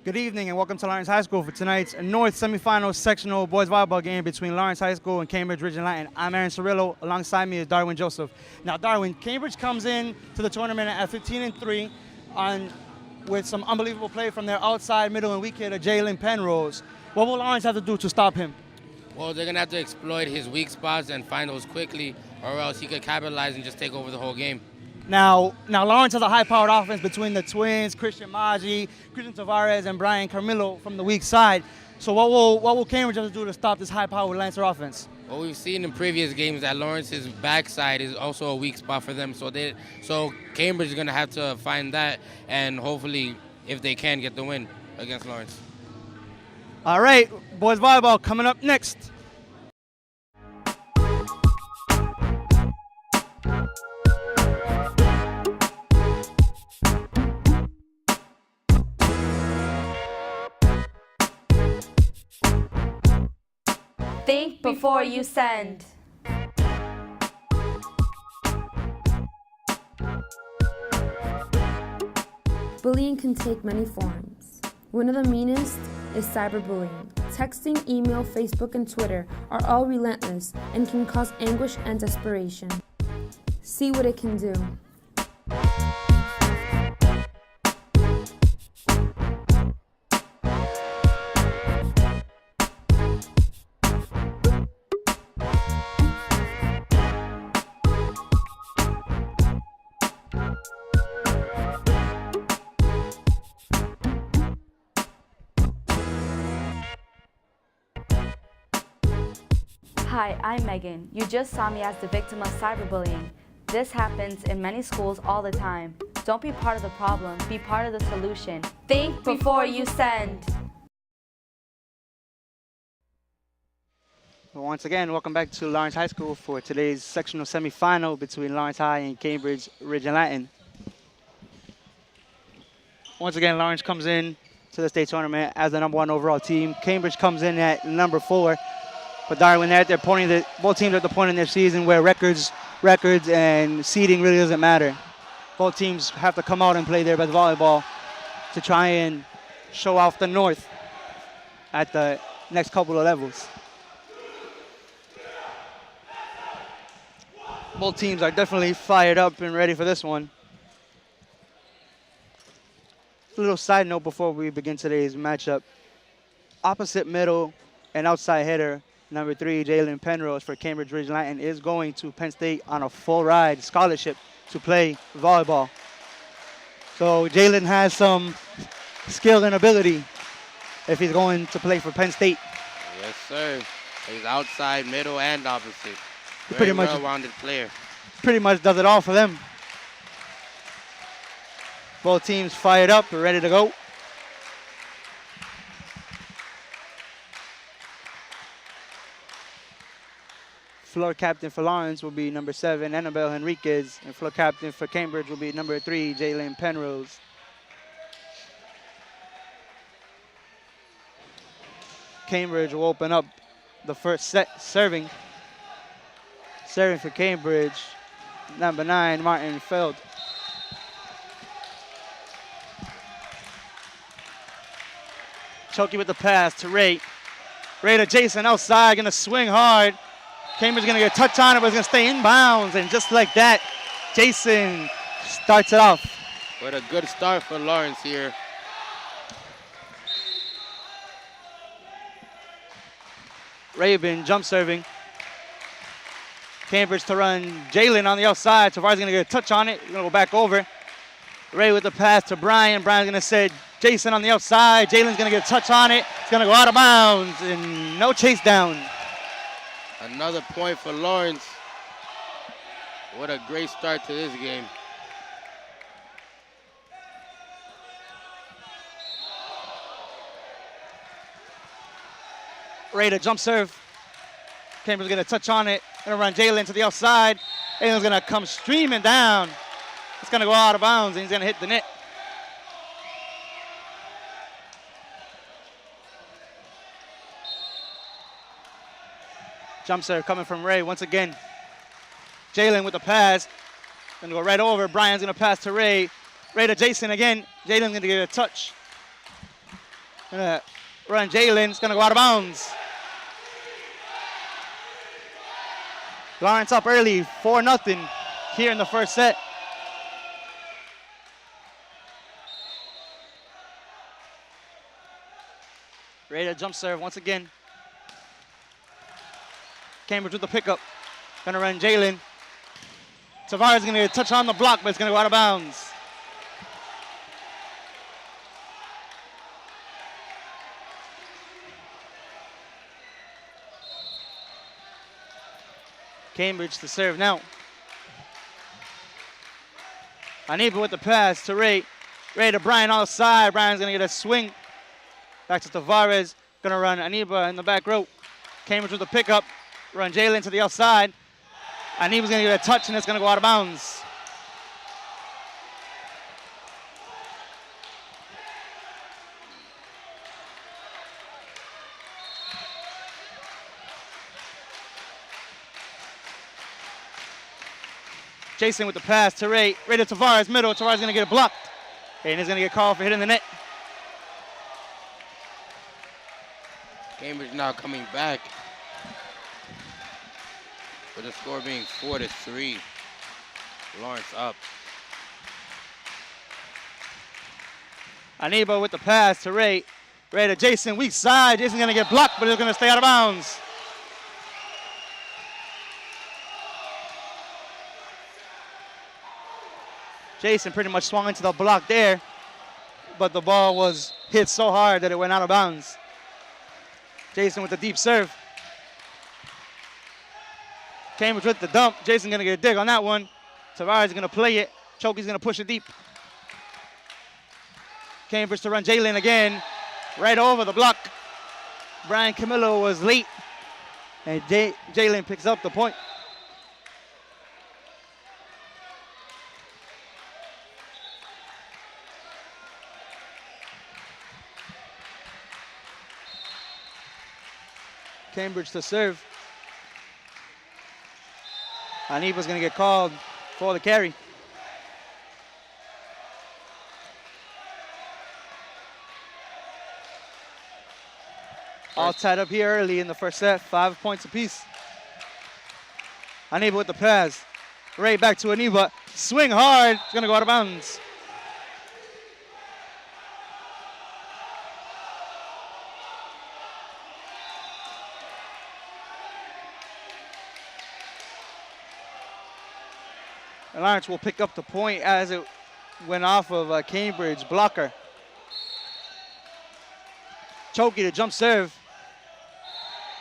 Good evening and welcome to Lawrence High School for tonight's North semifinal sectional boys volleyball game between Lawrence High School and Cambridge, Rindge, and Latin. I'm Aaron Cirillo. Alongside me is Darwin Joseph. Now, Darwin, Cambridge comes in to the tournament at 15-3 with some unbelievable play from their outside middle and weak hitter, Jalen Penrose. What will Lawrence have to do to stop him? Well, they're going to have to exploit his weak spots and find those quickly, or else he could capitalize and just take over the whole game. Now Lawrence has a high-powered offense between the twins, Christian Maggi, Christian Tavares, and Brian Carmillo from the weak side. So what will Cambridge have to do to stop this high-powered Lancer offense? Well, we've seen in previous games that Lawrence's backside is also a weak spot for them. So Cambridge is going to have to find that, and hopefully, if they can, get the win against Lawrence. All right, boys volleyball coming up next. Think before you send. Bullying can take many forms. One of the meanest is cyberbullying. Texting, email, Facebook, and Twitter are all relentless and can cause anguish and desperation. See what it can do. Hi, I'm Megan. You just saw me as the victim of cyberbullying. This happens in many schools all the time. Don't be part of the problem, be part of the solution. Think before you send. Well, once again, welcome back to Lawrence High School for today's sectional semifinal between Lawrence High and Cambridge, Rindge, and Latin. Once again, Lawrence comes in to the state tournament as the #1 overall team. Cambridge comes in at number 4. But Darwin, both teams are at the point in their season where records and seeding really doesn't matter. Both teams have to come out and play their best volleyball to try and show off the North at the next couple of levels. Both teams are definitely fired up and ready for this one. A little side note before we begin today's matchup. Opposite middle and outside hitter, number 3, Jalen Penrose for Cambridge, Rindge, Latin is going to Penn State on a full ride scholarship to play volleyball. So Jalen has some skill and ability if he's going to play for Penn State. Yes, sir. He's outside, middle, and opposite. Pretty much well-rounded player. Pretty much does it all for them. Both teams fired up, ready to go. Floor captain for Lawrence will be number 7, Annabelle Henriquez, and floor captain for Cambridge will be number 3, Jalen Penrose. Cambridge will open up the first set serving. Serving for Cambridge, number 9, Martin Feld. Chokey with the pass to Ray. Ray to Jason outside, gonna swing hard. Cambridge gonna get a touch on it, but it's gonna stay inbounds, and just like that, Jason starts it off. What a good start for Lawrence here. Rabin jump serving. Cambridge to run Jalen on the outside. Tavares gonna get a touch on it. He's gonna go back over. Ray with the pass to Brian. Brian's gonna set Jason on the outside. Jalen's gonna get a touch on it. It's gonna go out of bounds, and no chase down. Another point for Lawrence. What a great start to this game. Ray to jump serve. Cambridge's gonna touch on it. Gonna run Jalen to the outside. Jalen's gonna come streaming down. It's gonna go out of bounds, and he's gonna hit the net. Jump serve coming from Ray once again. Jalen with the pass. Gonna go right over. Brian's gonna pass to Ray. Ray to Jason again. Jalen's gonna get a touch. Gonna run Jalen. It's gonna go out of bounds. Lawrence up early, 4-0 here in the first set. Ready to jump serve once again. Cambridge with the pickup. Gonna run Jalen. Tavares gonna get a touch on the block, but it's gonna go out of bounds. Cambridge to serve now. Aniba with the pass to Ray. Ray to Brian outside. Brian's gonna get a swing. Back to Tavares. Gonna run Aniba in the back row. Cambridge with the pickup. Run Jalen to the outside. Aniba's gonna get a touch and it's gonna go out of bounds. Jason with the pass to Ray. Ray to Tavares, middle. Tavares gonna get it blocked. And he's gonna get called for hitting the net. Cambridge now coming back, with the score being 4-3. Lawrence up. Aniba with the pass to Ray. Ray to Jason, weak side. Jason's gonna get blocked, but it's gonna stay out of bounds. Jason pretty much swung into the block there, but the ball was hit so hard that it went out of bounds. Jason with the deep serve. Cambridge with the dump. Jason gonna get a dig on that one. Tavares gonna play it. Chokey's gonna push it deep. Cambridge to run Jalen again. Right over the block. Brian Camillo was late. And Jalen picks up the point. Cambridge to serve. Aniba's gonna get called for the carry. All tied up here early in the first set, 5 points apiece. Aniba with the pass. Ray back to Aniba. Swing hard, it's gonna go out of bounds. And Lawrence will pick up the point as it went off of a Cambridge blocker. Chokey to jump serve.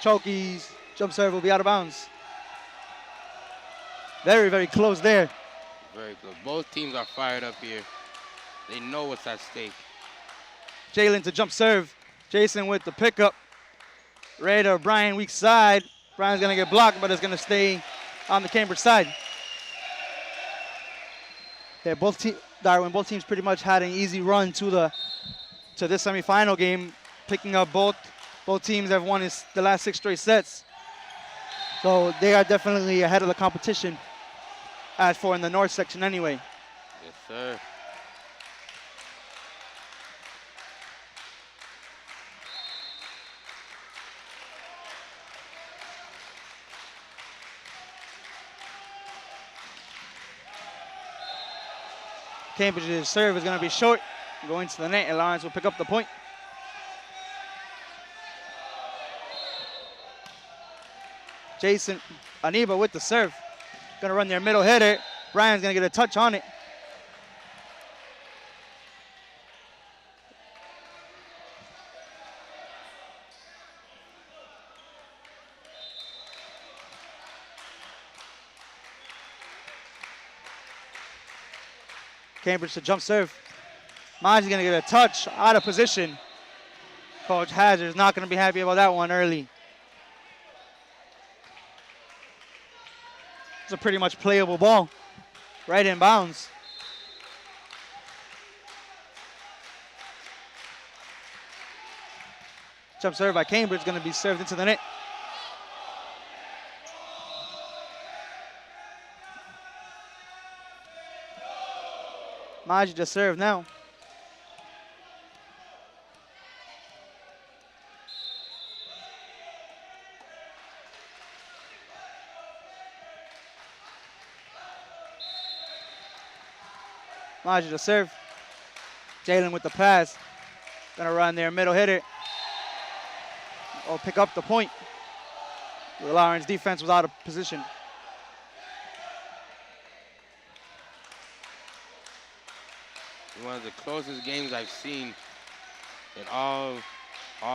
Chokey's jump serve will be out of bounds. Very, very close there. Very close. Both teams are fired up here. They know what's at stake. Jalen to jump serve. Jason with the pickup. Ray to Brian, weak side. Brian's gonna get blocked, but it's gonna stay on the Cambridge side. Yeah, both teams pretty much had an easy run to this semifinal game, picking up both teams have won the last 6 straight sets. So they are definitely ahead of the competition, as for in the north section anyway. Yes, sir. Cambridge's serve is going to be short, going to the net, and Lawrence will pick up the point. Jason Aniba with the serve. Going to run their middle header. Brian's going to get a touch on it. Cambridge to jump serve. Maji's gonna get a touch out of position. Coach Hazard's not gonna be happy about that one early. It's a pretty much playable ball. Right in bounds. Jump serve by Cambridge gonna be served into the net. Maji just served now. Maji to serve. Jalen with the pass. Gonna run there, middle hitter. Oh, pick up the point. The Lawrence defense was out of position. One of the closest games I've seen in all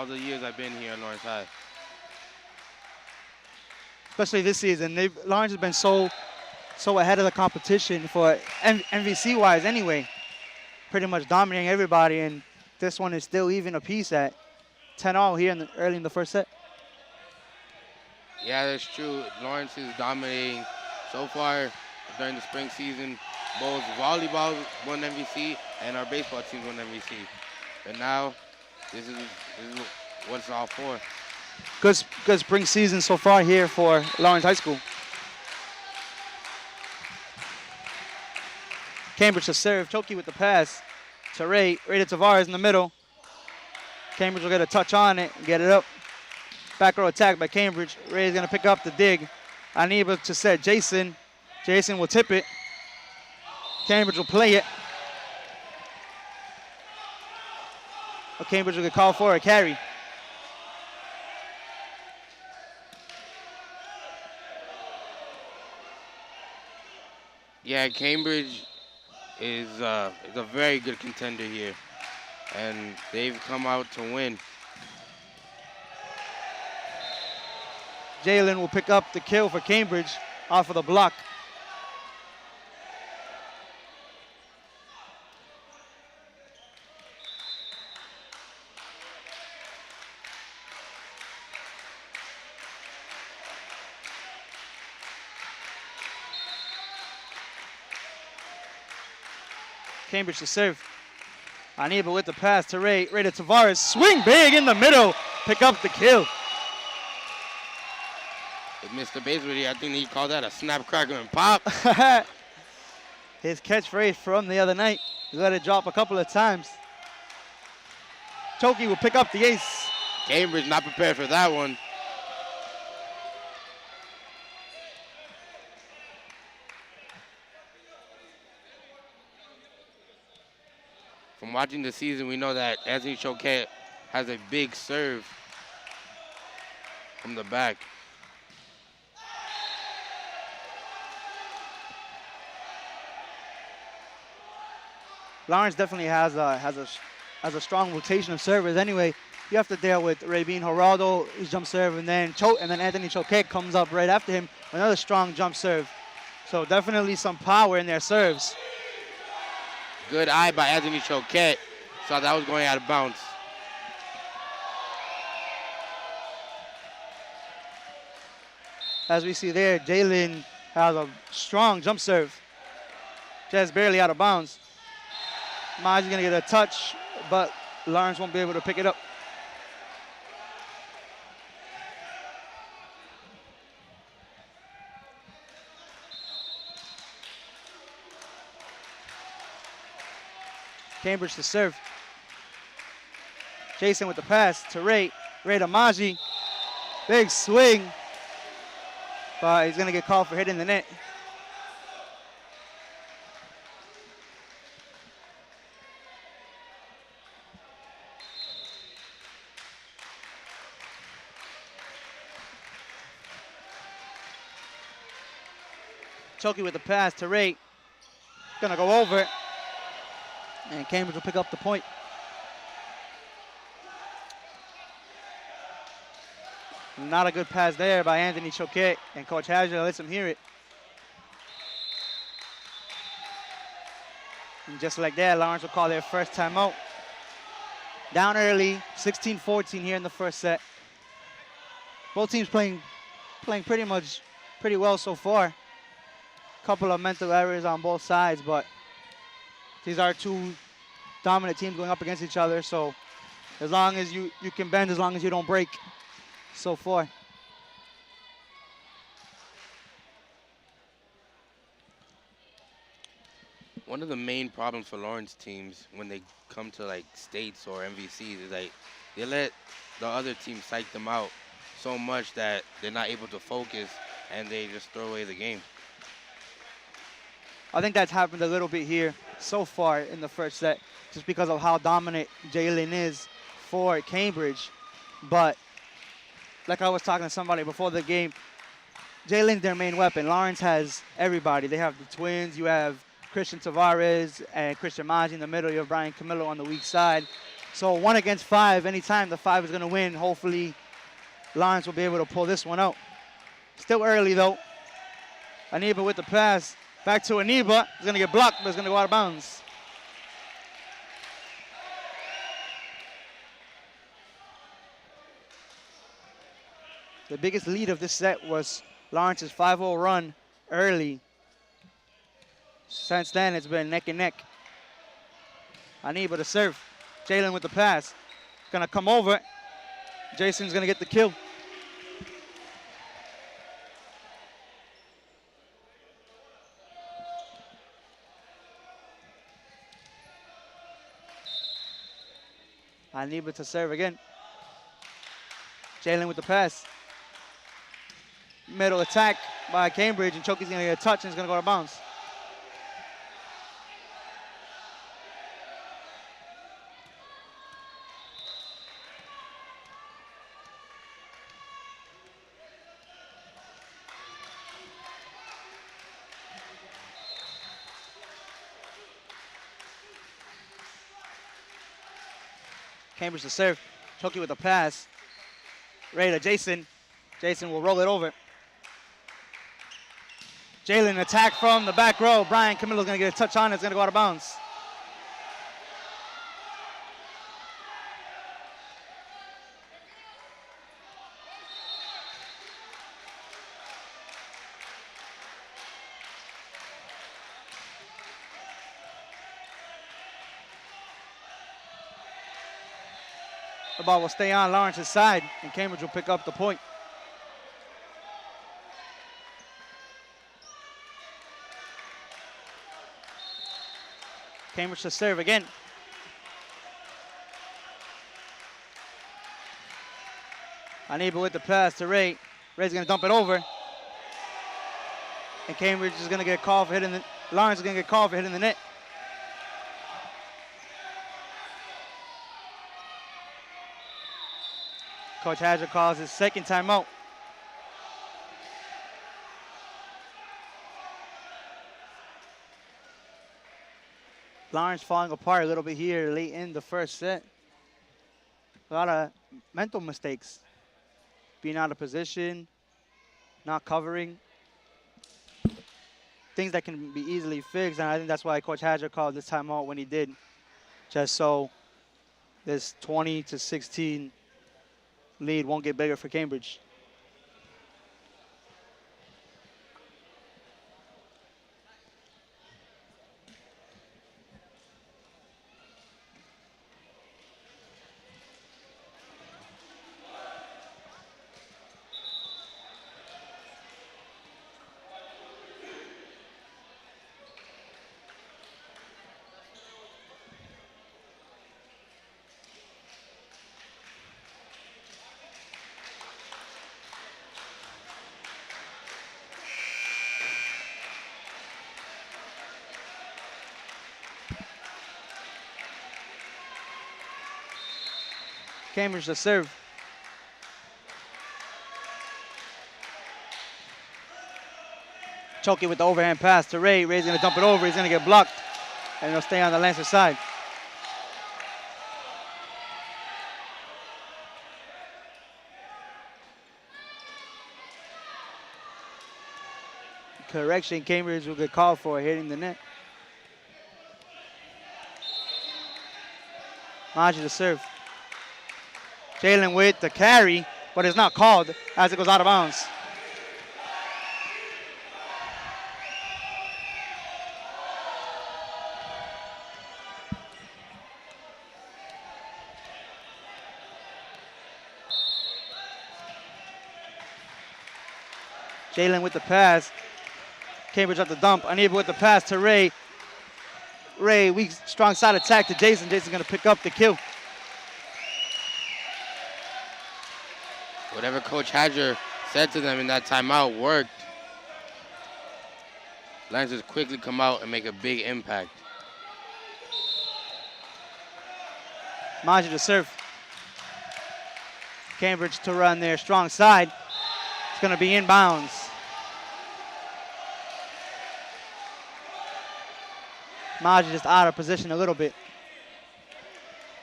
the years I've been here at Lawrence High. Especially this season. Lawrence has been so ahead of the competition for MVC-wise anyway. Pretty much dominating everybody, and this one is still even a piece at 10-all here early in the first set. Yeah, that's true. Lawrence is dominating so far during the spring season. Both volleyball won MVC and our baseball team won MVC. And now, this is what it's all for. Good spring season so far here for Lawrence High School. Cambridge to serve. Choki with the pass to Ray. Ray to Tavares in the middle. Cambridge will get a touch on it and get it up. Back row attack by Cambridge. Ray's going to pick up the dig. Unable to set Jason. Jason will tip it. Cambridge will play it. But Cambridge will get called for a carry. Yeah, Cambridge is a very good contender here, and they've come out to win. Jalen will pick up the kill for Cambridge off of the block. Cambridge to serve. Unable with the pass to Ray. Ray to Tavares. Swing big in the middle. Pick up the kill. If Mr. Basewood, I think he called that a snap, crackle, and pop. His catchphrase from the other night. He let it drop a couple of times. Choki will pick up the ace. Cambridge not prepared for that one. From watching the season, we know that Anthony Choquette has a big serve from the back. Lawrence definitely has a strong rotation of servers. Anyway, you have to deal with Rabin Geraldo, his jump serve, and then Anthony Choquette comes up right after him, another strong jump serve. So definitely some power in their serves. Good eye by Anthony Choquette. Saw that was going out of bounds. As we see there, Jalen has a strong jump serve. Just barely out of bounds. Maji's going to get a touch, but Lawrence won't be able to pick it up. Cambridge to serve. Jason with the pass to Ray. Ray to Maji. Big swing. But he's going to get called for hitting the net. Choki with the pass to Ray. Going to go over it. And Cambridge will pick up the point. Not a good pass there by Anthony Choquette, and Coach Hadger lets him hear it. And just like that, Lawrence will call their first timeout. Down early, 16-14 here in the first set. Both teams playing pretty well so far. Couple of mental errors on both sides, but these are two dominant teams going up against each other, so as long as you can bend, as long as you don't break so far. One of the main problems for Lawrence teams when they come to like states or MVCs is like they let the other team psych them out so much that they're not able to focus and they just throw away the game. I think that's happened a little bit here so far in the first set, just because of how dominant Jalen is for Cambridge. But like I was talking to somebody before the game, Jalen's their main weapon. Lawrence has everybody. They have the twins. You have Christian Tavares and Christian Maggi in the middle. You have Brian Camillo on the weak side. So 1 against 5, anytime the 5 is going to win, hopefully Lawrence will be able to pull this one out. Still early, though. Aniba with the pass. Back to Aniba. He's going to get blocked, but it's going to go out of bounds. The biggest lead of this set was Lawrence's 5-0 run early. Since then, it's been neck and neck. Aniba to serve. Jalen with the pass. Going to come over. Jason's going to get the kill. Aniba to serve again. Jalen with the pass. Middle attack by Cambridge, and Choki's going to get a touch, and it's going to go out of bounds. Cambridge to serve. Choki with a pass. Ray to Jason. Jason will roll it over. Jalen attack from the back row. Brian Camillo's going to get a touch on it. It's going to go out of bounds. The ball will stay on Lawrence's side, and Cambridge will pick up the point. Cambridge to serve again. Unable with the pass to Ray. Ray's going to dump it over. And Cambridge is going to get called for hitting the, Lawrence is going to get called for hitting the net. Coach Hadger calls his second timeout. Lawrence falling apart a little bit here late in the first set. A lot of mental mistakes. Being out of position, not covering. Things that can be easily fixed, and I think that's why Coach Hadger called this timeout when he did. Just so this 20-16 lead won't get bigger for Cambridge. Cambridge to serve. Choki with the overhand pass to Ray. Ray's going to dump it over. He's going to get blocked. And it'll stay on the Lancer side. Correction, Cambridge will get called for hitting the net. Maggi to serve. Jalen with the carry, but it's not called as it goes out of bounds. Jalen with the pass. Cambridge at the dump. Unable with the pass to Ray. Ray, weak, strong side attack to Jason. Jason's going to pick up the kill. Whatever Coach Hadger said to them in that timeout worked. Lancers quickly come out and make a big impact. Maji to serve. Cambridge to run their strong side. It's going to be inbounds. Maji just out of position a little bit.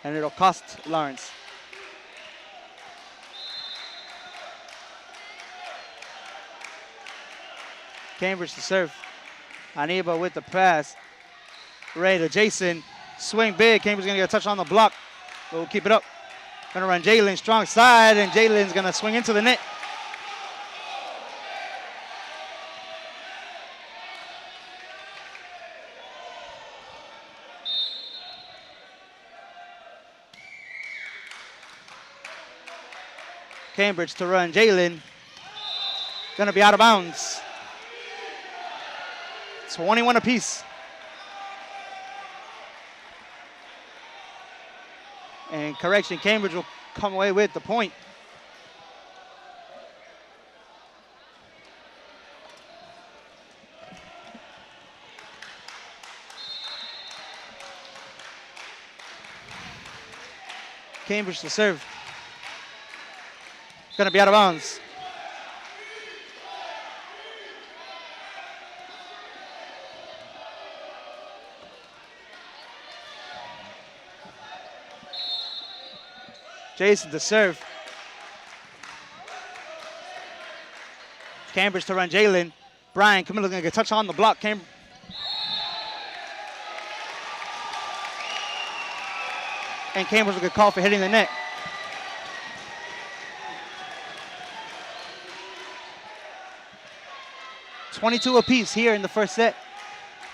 And it'll cost Lawrence. Cambridge to serve. Aniba with the pass. Ray to Jason. Swing big. Cambridge going to get a touch on the block. But we'll keep it up. Going to run Jalen strong side, and Jalen's going to swing into the net. Cambridge to run Jalen. Going to be out of bounds. 21 apiece. And correction, Cambridge will come away with the point. Cambridge to serve. Going to be out of bounds. Jason to serve. Cambridge to run Jalen. Brian Camilla's going to get a touch on the block. And Cambridge will get called for hitting the net. .22 apiece here in the first set.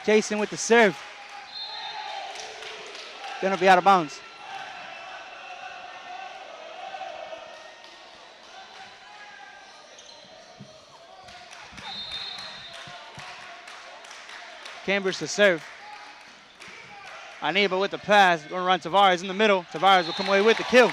Jason with the serve. Going to be out of bounds. Cambridge to serve. Aniba with the pass. Going to run Tavares in the middle. Tavares will come away with the kill.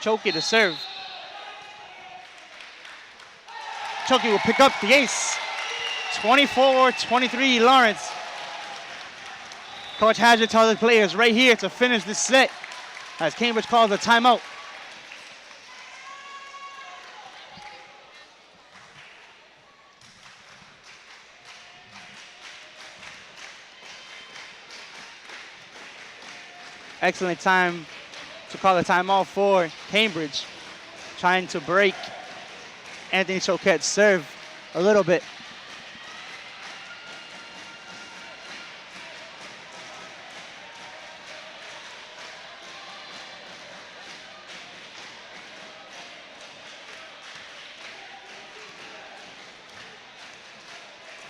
Choki to serve. Choki will pick up the ace. 24-23 Lawrence. Coach Hadger tells the players right here to finish this set as Cambridge calls a timeout. Excellent time to call a timeout for Cambridge, trying to break Anthony Choquette's serve a little bit.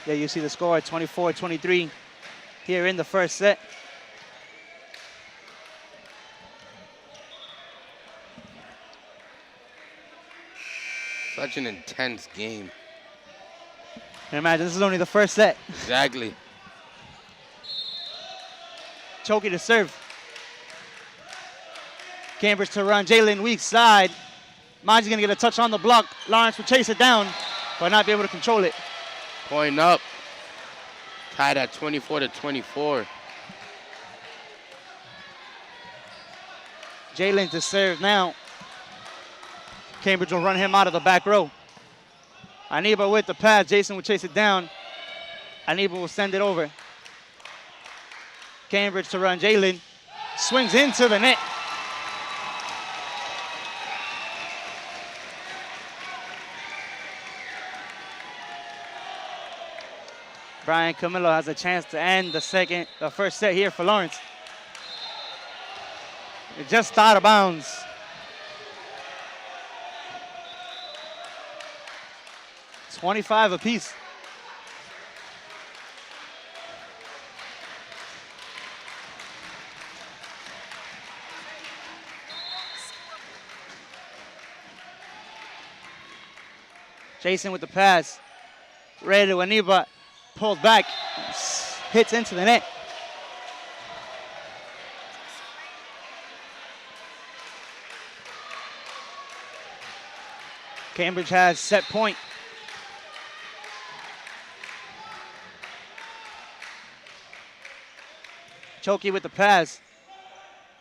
There you see the score, 24-23 here in the first set. Such an intense game. And imagine, this is only the first set. Exactly. Choki to serve. Cambridge to run Jalen weak side. Maji's gonna get a touch on the block. Lawrence will chase it down, but not be able to control it. Point up. Tied at 24-24. Jalen to serve now. Cambridge will run him out of the back row. Aniba with the pass. Jason will chase it down. Aniba will send it over. Cambridge to run Jalen. Swings into the net. Brian Camillo has a chance to end the first set here for Lawrence. It just out of bounds. It's 25 apiece. Jason with the pass. Ready to Aniba. Pulled back. Hits into the net. Cambridge has set point. Chokey with the pass.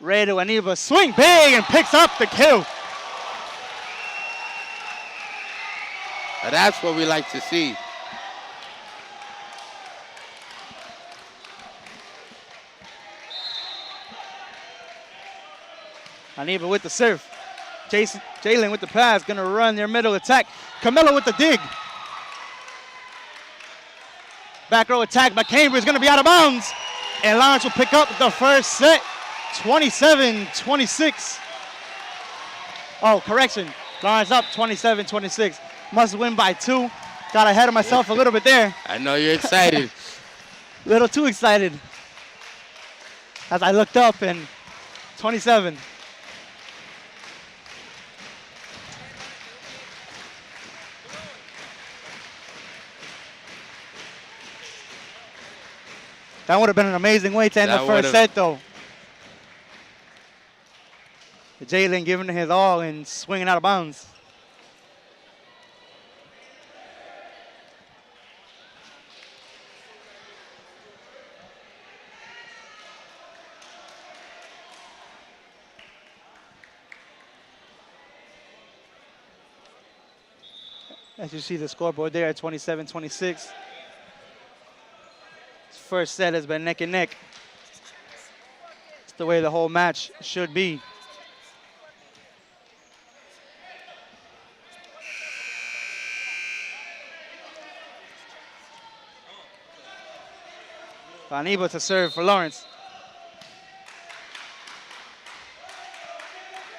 Ray to Aniba, swing big and picks up the kill. And that's what we like to see. Aniba with the serve. Jalen with the pass, gonna run their middle attack. Camilla with the dig. Back row attack by Cambridge, gonna be out of bounds. And Lawrence will pick up the first set, 27-26. Oh, correction, Lawrence up 27-26. Must win by 2. Got ahead of myself a little bit there. I know you're excited. A little too excited. As I looked up and 27. That would have been an amazing way to end the first set, though. Jalen giving it his all and swinging out of bounds. As you see the scoreboard there at 27-26. First set has been neck and neck. It's the way the whole match should be. Unable to serve for Lawrence.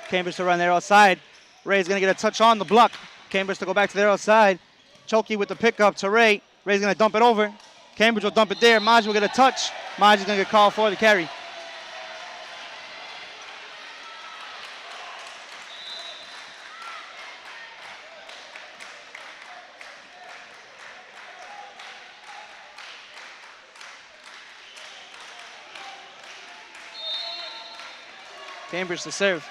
Cambridge to run there outside. Ray's gonna get a touch on the block. Cambridge to go back to their outside. Chokey with the pickup to Ray. Ray's gonna dump it over. Cambridge will dump it there. Maji will get a touch. Maji's gonna get called for the carry. Cambridge to serve.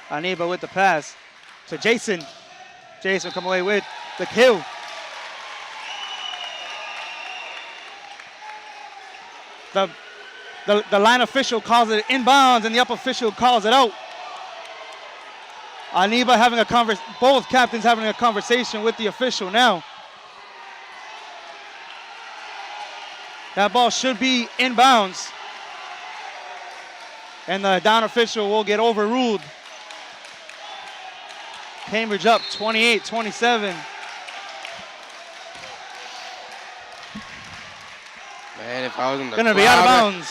Aniba with the pass to Jason. Jason come away with the kill. The line official calls it inbounds and the up official calls it out. Aniba having a both captains having a conversation with the official now. That ball should be inbounds. And the down official will get overruled. Cambridge up 28-27. Man, if I was in the Gonna crowd, be out of bounds.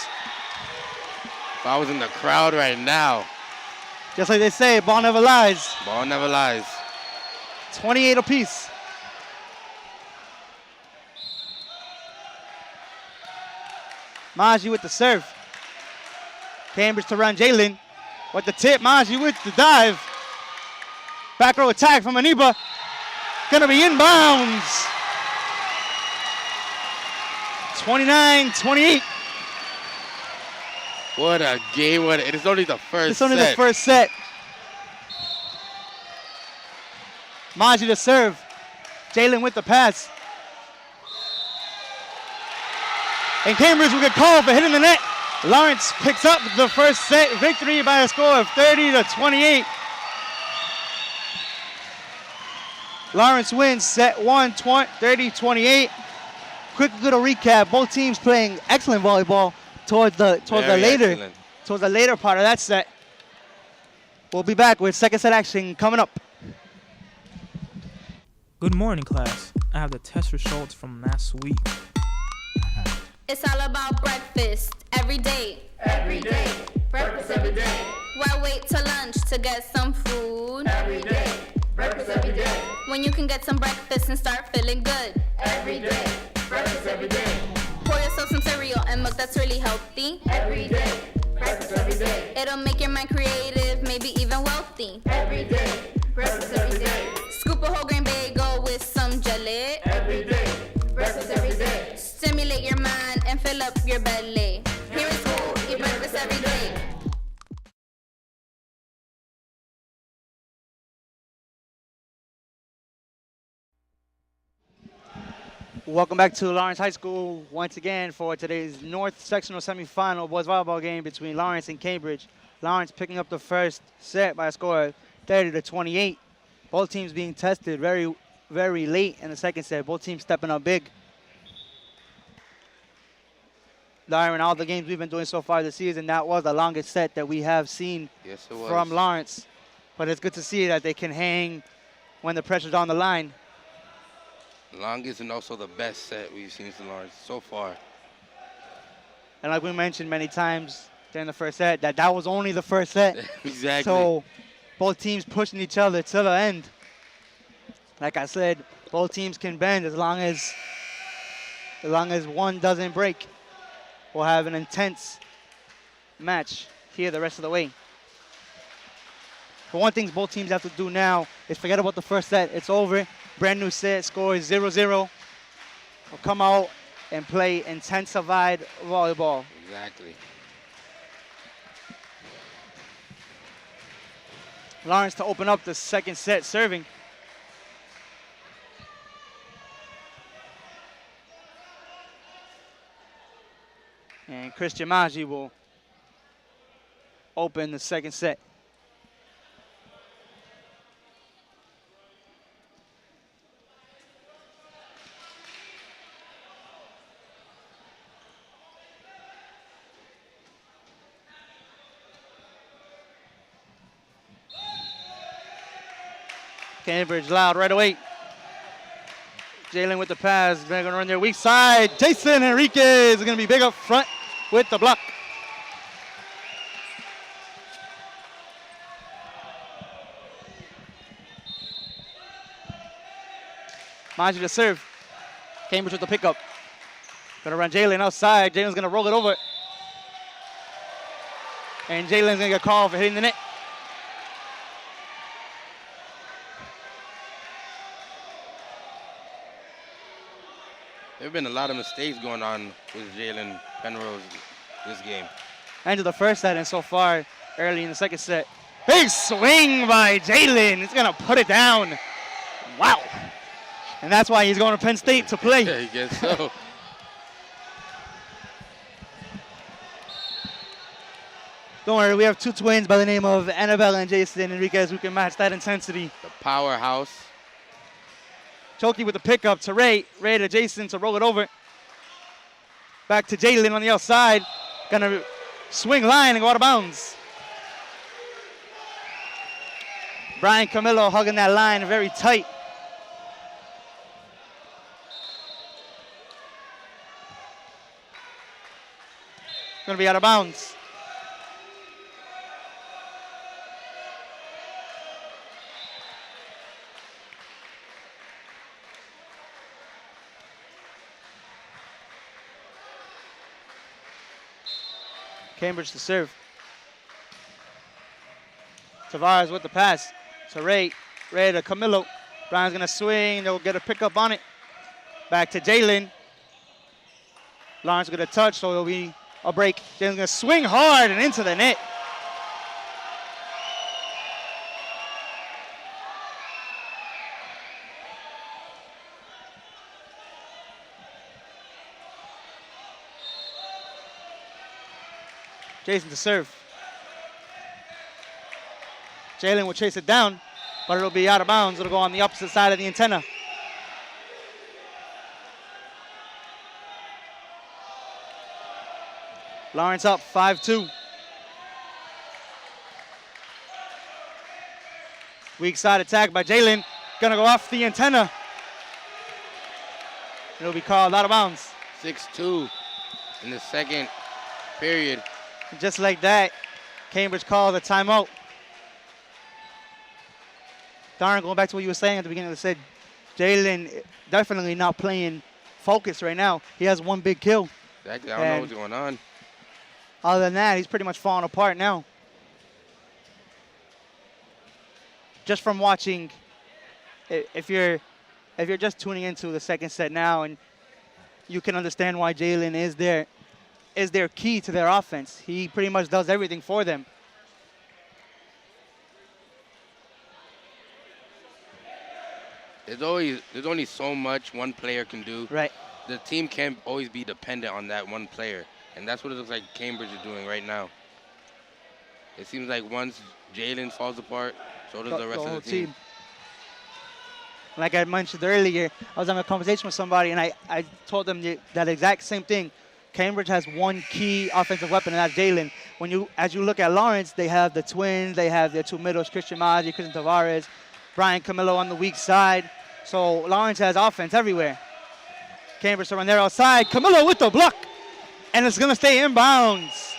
If I was in the crowd right now. Just like they say, ball never lies. Ball never lies. 28 apiece. Maji with the serve. Cambridge to run Jalen. With the tip, Maji with the dive. Back row attack from Aniba. Gonna be inbounds. 29-28. What a game. It's only the first It's only the first set. Maji to serve. Jalen with the pass. And Cambridge will get called for hitting the net. Lawrence picks up the first set victory by a score of 30-28. Lawrence wins set 1, 30-28. Quick little recap. Both teams playing excellent volleyball towards the later part of that set. We'll be back with second set action coming up. Good morning, class. I have the test results from last week. It's all about breakfast every day. Every day. Breakfast every day. Why wait till lunch to get some food? Every day. Breakfast every day. When you can get some breakfast and start feeling good. Every day. Breakfast every day. Pour yourself some cereal and milk that's really healthy. Every day. Breakfast every day. It'll make your mind creative, maybe even wealthy. Every day. Breakfast every day. Scoop a whole grain bagel with some jelly. Every day. Breakfast every day. Stimulate your mind and fill up your belly. Here is school, eat breakfast every day. Welcome back to Lawrence High School once again for today's North Sectional Semifinal boys volleyball game between Lawrence and Cambridge. Lawrence picking up the first set by a score of 30-28. Both teams being tested very, very late in the second set. Both teams stepping up big. Darren, all the games we've been doing so far this season, that was the longest set that we have seen from Lawrence. But it's good to see that they can hang when the pressure's on the line. Longest and also the best set we've seen from Lawrence so far. And like we mentioned many times during the first set, that was only the first set. Exactly. So both teams pushing each other to the end. Like I said, both teams can bend as long as one doesn't break. We'll have an intense match here the rest of the way. But one thing both teams have to do now is forget about the first set. It's over. Brand new set, score is 0-0. We'll come out and play intensified volleyball. Exactly. Lawrence to open up the second set serving. And Christian Maggi will open the second set. Cambridge loud right away. Jalen with the pass. They're going to run their weak side. Jason Enriquez is going to be big up front with the block. Maggi to serve. Cambridge with the pickup. Going to run Jalen outside. Jalen's going to roll it over. And Jalen's going to get called for hitting the net. There have been a lot of mistakes going on with Jalen Penrose this game. End of the first set and so far early in the second set. Big swing by Jalen. He's going to put it down. Wow. And that's why he's going to Penn State to play. Yeah, I guess so. Don't worry, we have two twins by the name of Annabelle and Jason Enriquez who can match that intensity. The powerhouse. Chokey with the pickup to Ray. Ray to Jason to roll it over. Back to Jalen on the outside. Gonna swing line and go out of bounds. Brian Camillo hugging that line very tight. Gonna be out of bounds. Cambridge to serve. Tavares with the pass to Ray. Ray to Camillo. Brian's going to swing. They'll get a pickup on it. Back to Jalen. Lawrence going to touch, so it'll be a break. Jalen's going to swing hard and into the net. Jason to serve. Jalen will chase it down, but it'll be out of bounds. It'll go on the opposite side of the antenna. Lawrence up 5-2. Weak side attack by Jalen. Gonna go off the antenna. It'll be called out of bounds. 6-2 in the second period. Just like that, Cambridge called a timeout. Darren, going back to what you were saying at the beginning of the set, Jalen definitely not playing focus right now. He has one big kill. Exactly, I don't know what's going on. Other than that, he's pretty much falling apart now. Just from watching, if you're just tuning into the second set now, and you can understand why Jalen is their key to their offense. He pretty much does everything for them. there's only so much one player can do. Right. The team can't always be dependent on that one player, and that's what it looks like Cambridge is doing right now. It seems like once Jalen falls apart, so does the rest whole of the team. Like I mentioned earlier, I was having a conversation with somebody, and I told them that exact same thing. Cambridge has one key offensive weapon, and that's Jalen. As you look at Lawrence, they have the twins, they have their two middles, Christian Maggi, Christian Tavares, Brian Camillo on the weak side. So Lawrence has offense everywhere. Cambridge to run there outside. Camillo with the block, and it's going to stay inbounds.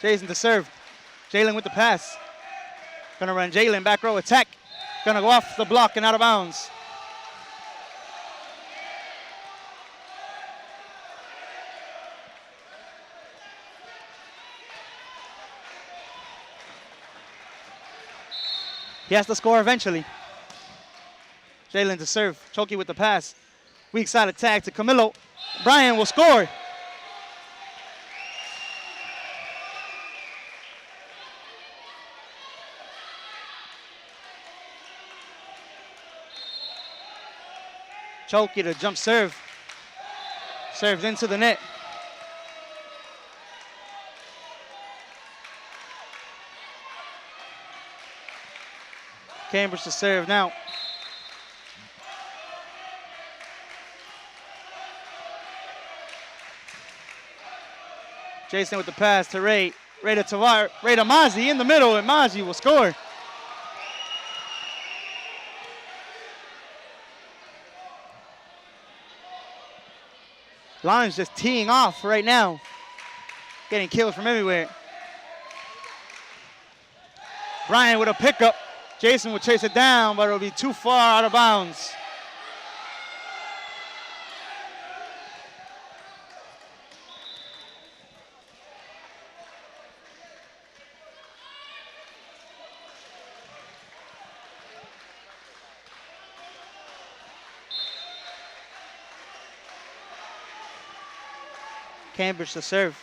Jason to serve. Jalen with the pass. Gonna run Jalen back row attack. Gonna go off the block and out of bounds. He has to score eventually. Jalen to serve. Chokey with the pass. Weak side attack to Camillo. Brian will score. Chokey to jump serve. Serves into the net. Cambridge to serve now. Jason with the pass to Ray. Ray to Tavar. Ray to Mazzi in the middle, and Mazzi will score. Lions just teeing off right now. Getting kills from everywhere. Brian with a pickup. Jason will chase it down, but it'll be too far out of bounds. Cambridge to serve.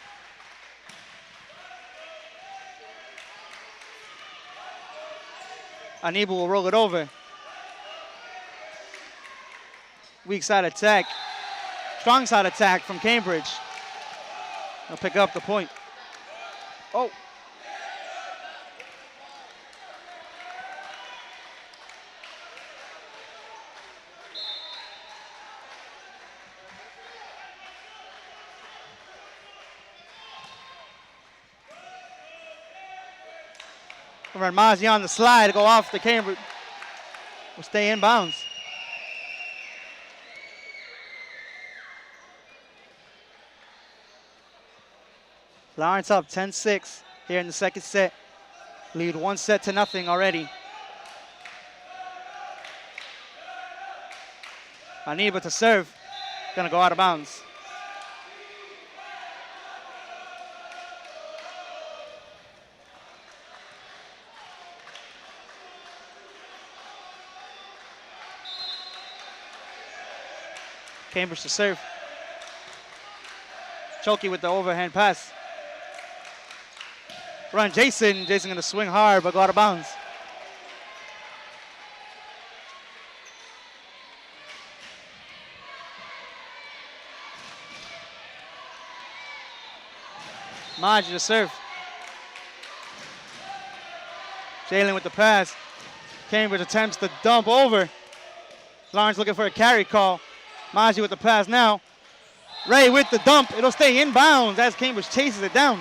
Anibu will roll it over. Weak side attack. Strong side attack from Cambridge. They'll pick up the point. Oh. Run Mazzi on the slide to go off the Cambridge. Will stay in bounds. Lawrence up 10-6 here in the second set. Lead 1-0 already. Aniba to serve. Gonna go out of bounds. Cambridge to serve. Chokey with the overhand pass. Run Jason. Jason gonna swing hard, but go out of bounds. Maggi to serve. Jalen with the pass. Cambridge attempts to dump over. Lawrence looking for a carry call. Maggi with the pass now. Ray with the dump. It'll stay in bounds as Cambridge chases it down.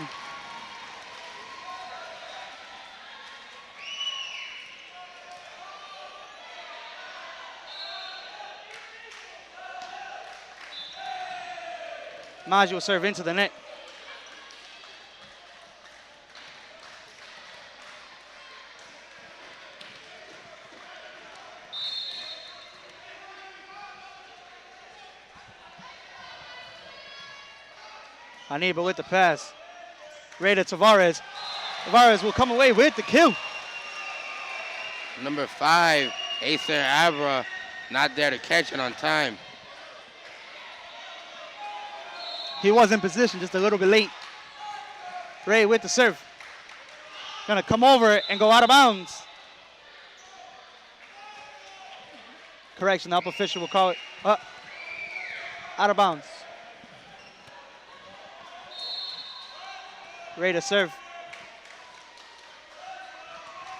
Maggi will serve into the net. Aniba with the pass. Ray to Tavares. Tavares will come away with the kill. Number 5, Acer Abra, not there to catch it on time. He was in position, just a little bit late. Ray with the serve. Gonna come over and go out of bounds. Correction, the up official will call it out of bounds. Ray to serve.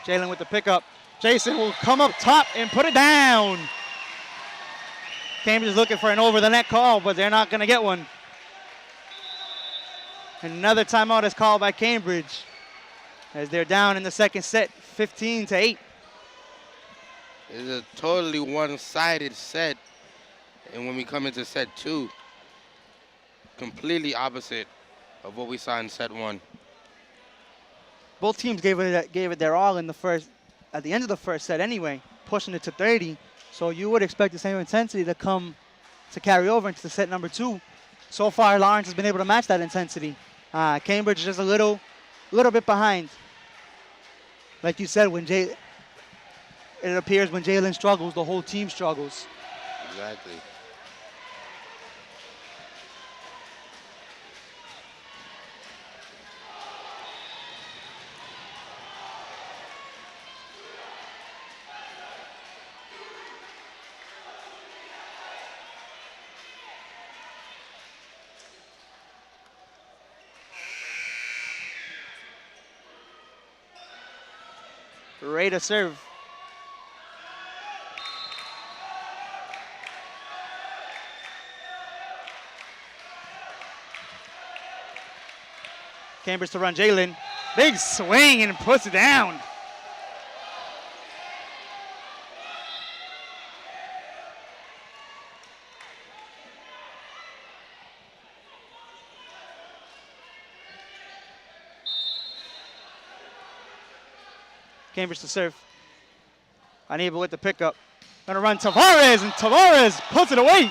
Jalen with the pickup. Jason will come up top and put it down. Cambridge is looking for an over-the-net call, but they're not going to get one. Another timeout is called by Cambridge as they're down in the second set, 15-8. It's a totally one-sided set. And when we come into set 2, completely opposite of what we saw in set 1. Both teams gave it their all in the first, at the end of the first set anyway, pushing it to 30. So you would expect the same intensity to carry over into the set number 2. So far, Lawrence has been able to match that intensity. Cambridge is just a little bit behind. Like you said, it appears when Jalen struggles, the whole team struggles. Exactly. Ray to serve. Cambridge to run Jalen. Big swing and puts it down. Cambridge to serve. Unable with the pickup. Gonna run Tavares, and Tavares puts it away.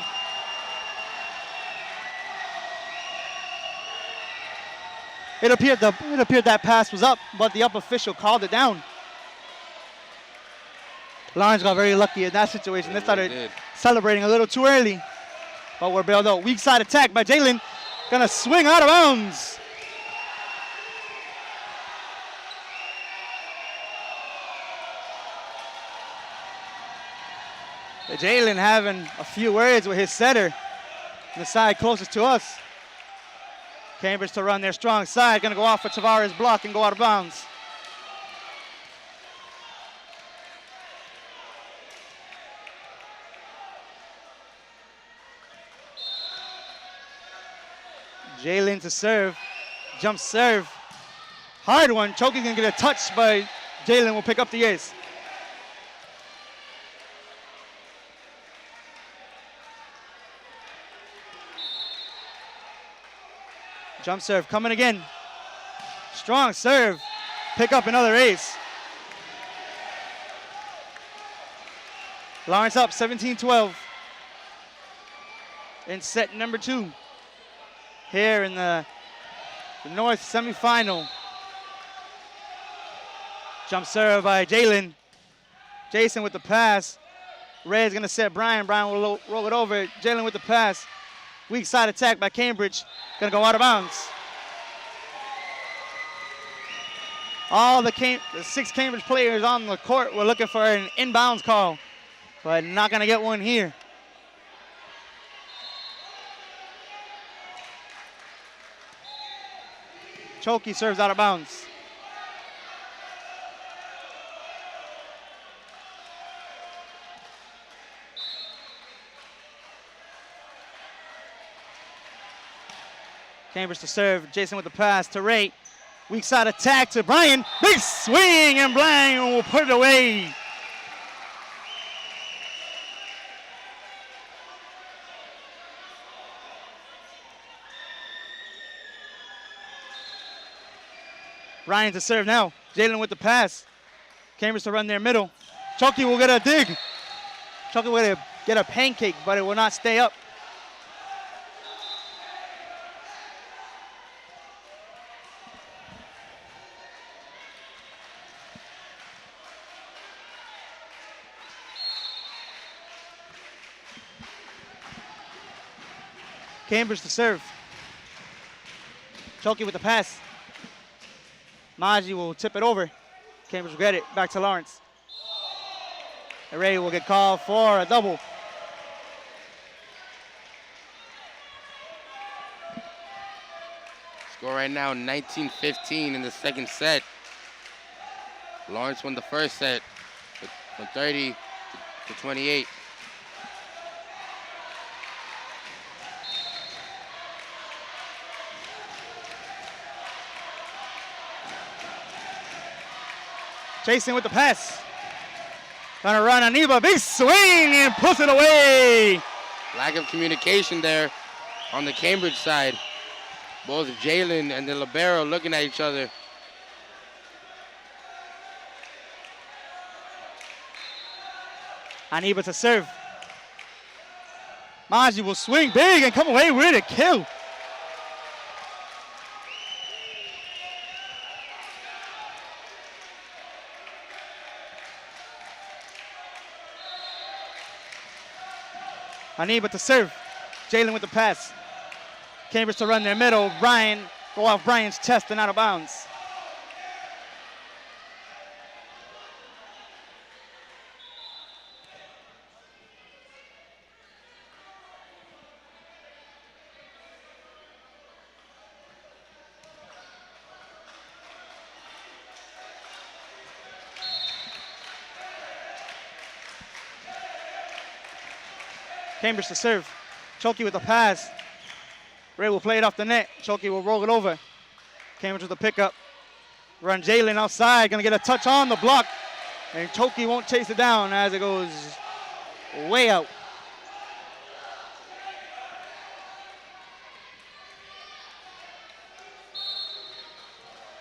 It appeared that pass was up, but the up official called it down. Lawrence got very lucky in that situation. They started celebrating a little too early, but we're bailed out. Weak side attack by Jalen. Gonna swing out of bounds. Jalen having a few words with his setter on the side closest to us. Cambridge to run their strong side. Going to go off for Tavares' block and go out of bounds. Jalen to serve. Jump serve. Hard one. Choking going to get a touch, but Jalen will pick up the ace. Jump serve coming again. Strong serve. Pick up another ace. Lawrence up 17-12 in set number 2 here in the North semifinal. Jump serve by Jalen. Jason with the pass. Ray is going to set Brian. Brian will roll it over. Jalen with the pass. Weak side attack by Cambridge. Gonna go out of bounds. All the 6 Cambridge players on the court were looking for an inbounds call, but not gonna get one here. Chokey serves out of bounds. Cambridge to serve. Jason with the pass to Ray. Weak side attack to Brian. Big swing, and Brian will put it away. Brian to serve now. Jalen with the pass. Cambridge to run their middle. Chokey will get a dig. Chokey will get a pancake, but it will not stay up. Cambridge to serve. Choki with the pass. Maji will tip it over. Cambridge will get it. Back to Lawrence. And Ray will get called for a double. Score right now, 19-15 in the second set. Lawrence won the first set from 30 to 28. Jason with the pass. Gonna run Aniba, big swing and puts it away. Lack of communication there on the Cambridge side. Both Jalen and the libero looking at each other. Aniba to serve. Maji will swing big and come away with a kill. Aniba to serve. Jalen with the pass. Cambridge to run their middle. Brian go off Brian's chest and out of bounds. Cambridge to serve. Choki with the pass. Ray will play it off the net. Choki will roll it over. Cambridge with the pickup. Run Jalen outside. Gonna get a touch on the block. And Choki won't chase it down as it goes way out.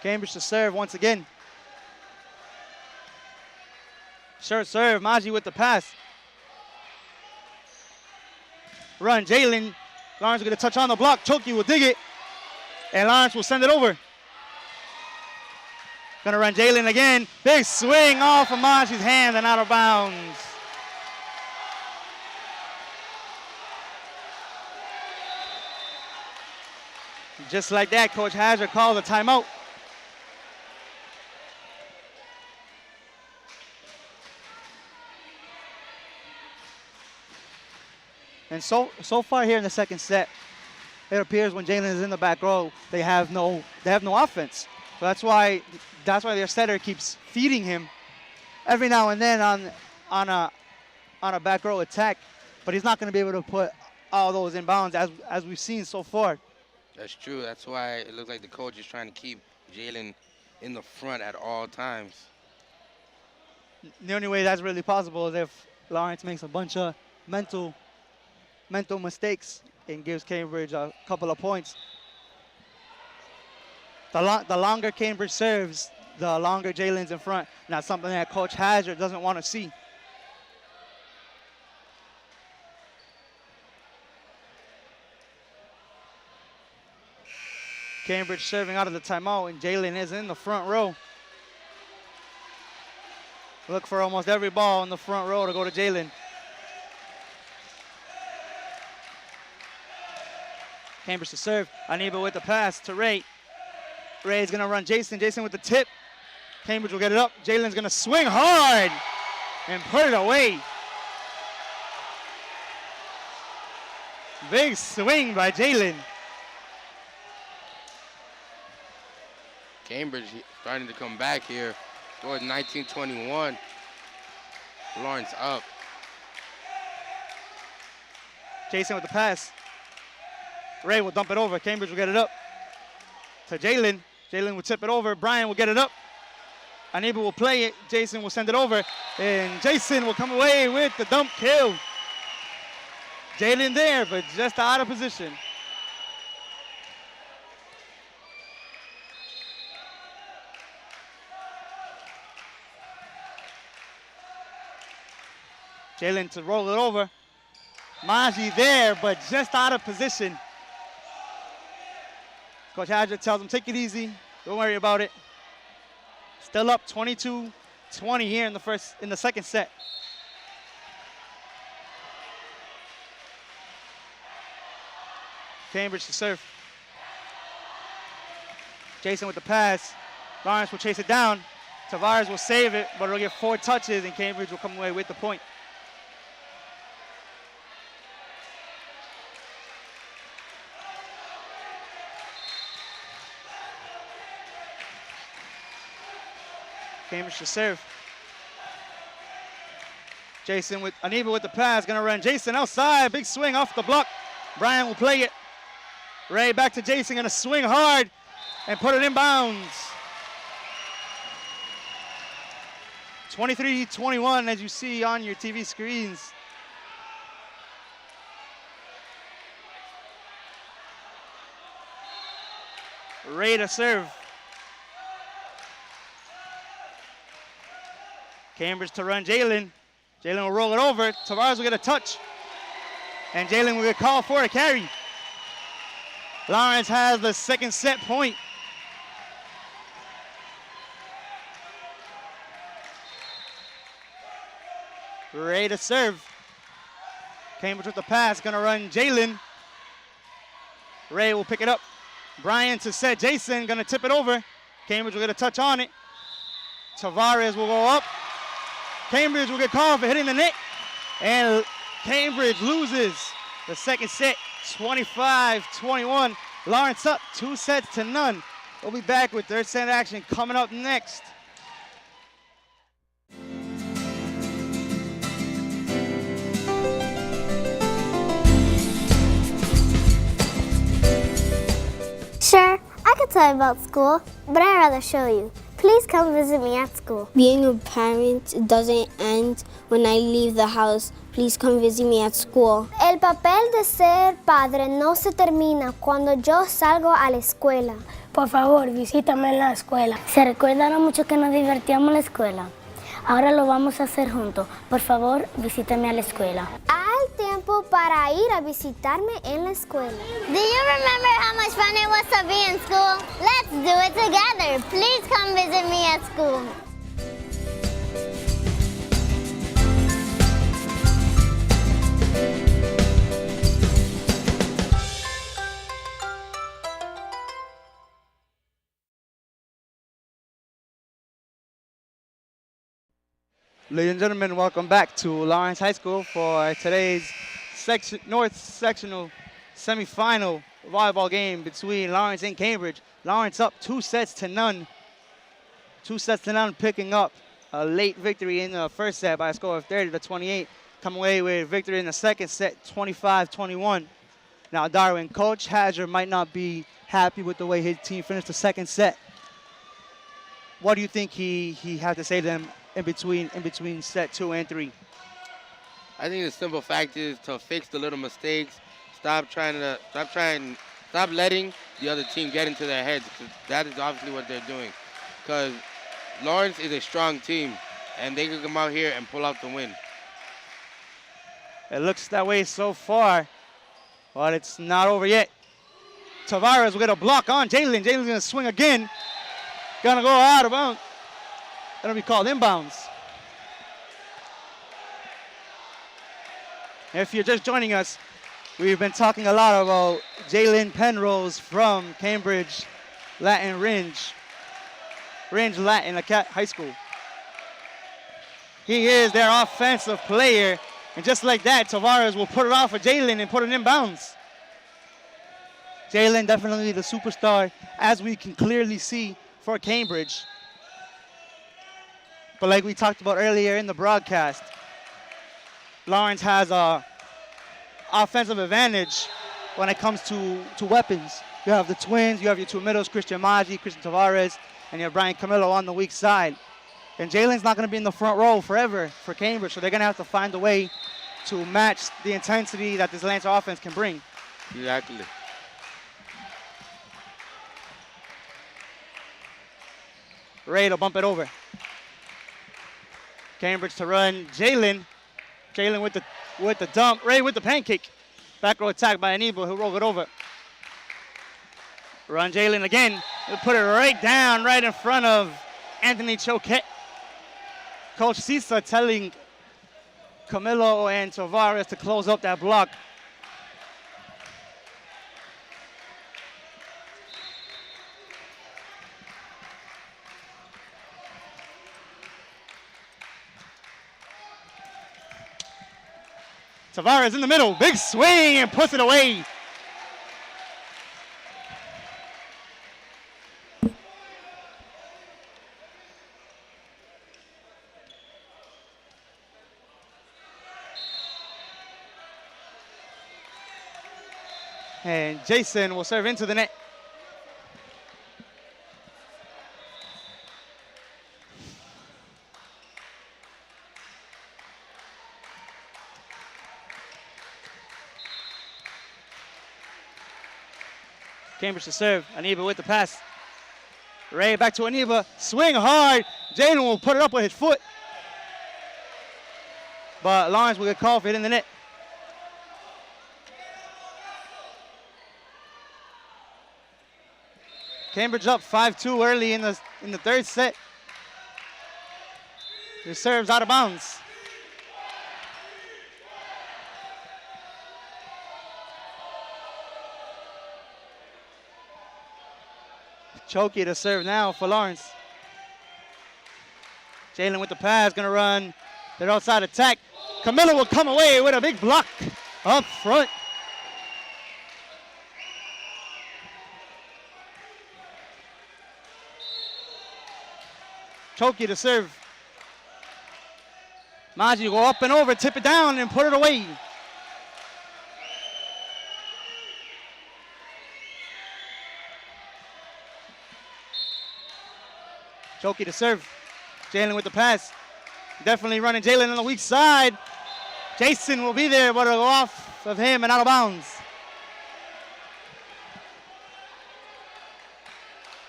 Cambridge to serve once again. Short serve. Maji with the pass. Run Jalen. Lawrence will get a touch on the block. Choki will dig it. And Lawrence will send it over. Gonna run Jalen again. Big swing off of Maji's hand and out of bounds. Just like that, Coach Hazard calls a timeout. And so far here in the second set, it appears when Jalen is in the back row, they have no offense. So that's why their setter keeps feeding him every now and then on a back row attack. But he's not going to be able to put all those in bounds as we've seen so far. That's true. That's why it looks like the coach is trying to keep Jalen in the front at all times. The only way that's really possible is if Lawrence makes a bunch of mental mistakes and gives Cambridge a couple of points. The longer Cambridge serves, the longer Jalen's in front. And that's something that Coach Hazard doesn't want to see. Cambridge serving out of the timeout, and Jalen is in the front row. Look for almost every ball in the front row to go to Jalen. Cambridge to serve. Aniba with the pass to Ray. Ray's gonna run Jason. Jason with the tip. Cambridge will get it up. Jalen's gonna swing hard and put it away. Big swing by Jalen. Cambridge starting to come back here. Scored 19-21. Lawrence up. Jason with the pass. Ray will dump it over. Cambridge will get it up to Jalen. Jalen will tip it over. Brian will get it up. Aniba will play it. Jason will send it over. And Jason will come away with the dump kill. Jalen there, but just out of position. Jalen to roll it over. Maji there, but just out of position. Coach Hazard tells him, take it easy. Don't worry about it. Still up 22-20 here in the second set. Cambridge to serve. Jason with the pass. Lawrence will chase it down. Tavares will save it, but it'll get 4 touches, and Cambridge will come away with the point. Cambridge to serve. Jason with Aniba with the pass, gonna run Jason outside, big swing off the block. Brian will play it. Ray back to Jason, gonna swing hard and put it in bounds. 23-21 as you see on your TV screens. Ray to serve. Cambridge to run Jalen. Jalen will roll it over. Tavares will get a touch. And Jalen will get called for a carry. Lawrence has the second set point. Ray to serve. Cambridge with the pass, gonna run Jalen. Ray will pick it up. Brian to set Jason, gonna tip it over. Cambridge will get a touch on it. Tavares will go up. Cambridge will get called for hitting the net. And Cambridge loses the second set, 25-21. Lawrence up 2-0. We'll be back with third set action coming up next. Sure, I could tell you about school, but I'd rather show you. Please come visit me at school. Being a parent doesn't end when I leave the house. Please come visit me at school. El papel de ser padre no se termina cuando yo salgo a la escuela. Por favor, visítame en la escuela. ¿Se recuerda lo mucho que nos divertíamos en la escuela? Ahora lo vamos a hacer juntos. Por favor, visítame a la escuela. Hay tiempo para ir a visitarme en la escuela. Do you remember how much fun it was to be in school? Let's do it together. Please come visit me at school. Ladies and gentlemen, welcome back to Lawrence High School for today's North Sectional semifinal volleyball game between Lawrence and Cambridge. Lawrence up 2-0. 2-0, picking up a late victory in the first set by a score of 30-28. Come away with victory in the second set, 25-21. Now, Darwin, Coach Hadger might not be happy with the way his team finished the second set. What do you think he had to say to them in between set 2 and 3? I think the simple fact is to fix the little mistakes. Stop letting the other team get into their heads, because that is obviously what they're doing. Because Lawrence is a strong team, and they can come out here and pull out the win. It looks that way so far, but it's not over yet. Tavares will get a block on Jalen. Jalen's gonna swing again. Gonna go out of bounds. That'll be called inbounds. If you're just joining us, we've been talking a lot about Jalen Penrose from Cambridge Latin Rindge Latin High School. He is their offensive player, and just like that, Tavares will put it off for Jalen and put it in bounds. Jalen definitely the superstar, as we can clearly see for Cambridge. But like we talked about earlier in the broadcast, Lawrence has a offensive advantage when it comes to weapons. You have the twins, you have your two middles, Christian Maggi, Christian Tavares, and you have Brian Camillo on the weak side. And Jalen's not going to be in the front row forever for Cambridge, so they're going to have to find a way to match the intensity that this Lancer offense can bring. Exactly. Ray to bump it over. Cambridge to run Jalen. Jalen with the dump. Ray with the pancake. Back row attack by Anibo. He'll roll it over. Run Jalen again. He'll put it right down, right in front of Anthony Choquette. Coach Sisa telling Camillo and Tavares to close up that block. Tavares in the middle. Big swing and puts it away. And Jason will serve into the net. Cambridge to serve. Aniba with the pass. Ray back to Aniba. Swing hard. Jalen will put it up with his foot. But Lawrence will get called for it in the net. Cambridge up 5-2 early in the third set. The serve's out of bounds. Chokey to serve now for Lawrence. Jalen with the pass, gonna run their outside attack. Camilla will come away with a big block up front. Chokey to serve. Maji go up and over, tip it down and put it away. Chokey to serve. Jalen with the pass. Definitely running Jalen on the weak side. Jason will be there, but it'll go off of him and out of bounds.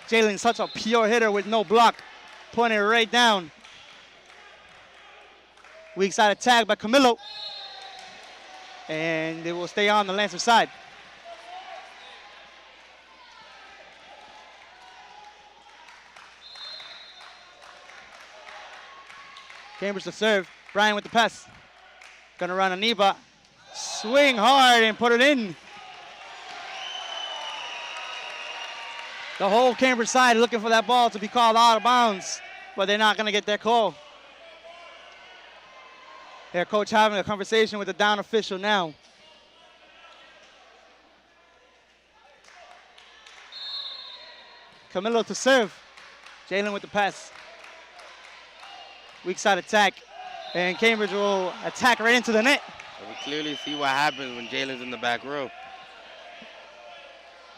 Jalen's such a pure hitter with no block. Putting it right down. Weak side attack by Camilo. And it will stay on the Lancer side. Cambridge to serve. Brian with the pass. Gonna run Aniba. Swing hard and put it in. The whole Cambridge side looking for that ball to be called out of bounds, but they're not gonna get that call. Their coach having a conversation with the down official now. Camilo to serve. Jalen with the pass. Weak side attack, and Cambridge will attack right into the net. We clearly see what happens when Jalen's in the back row.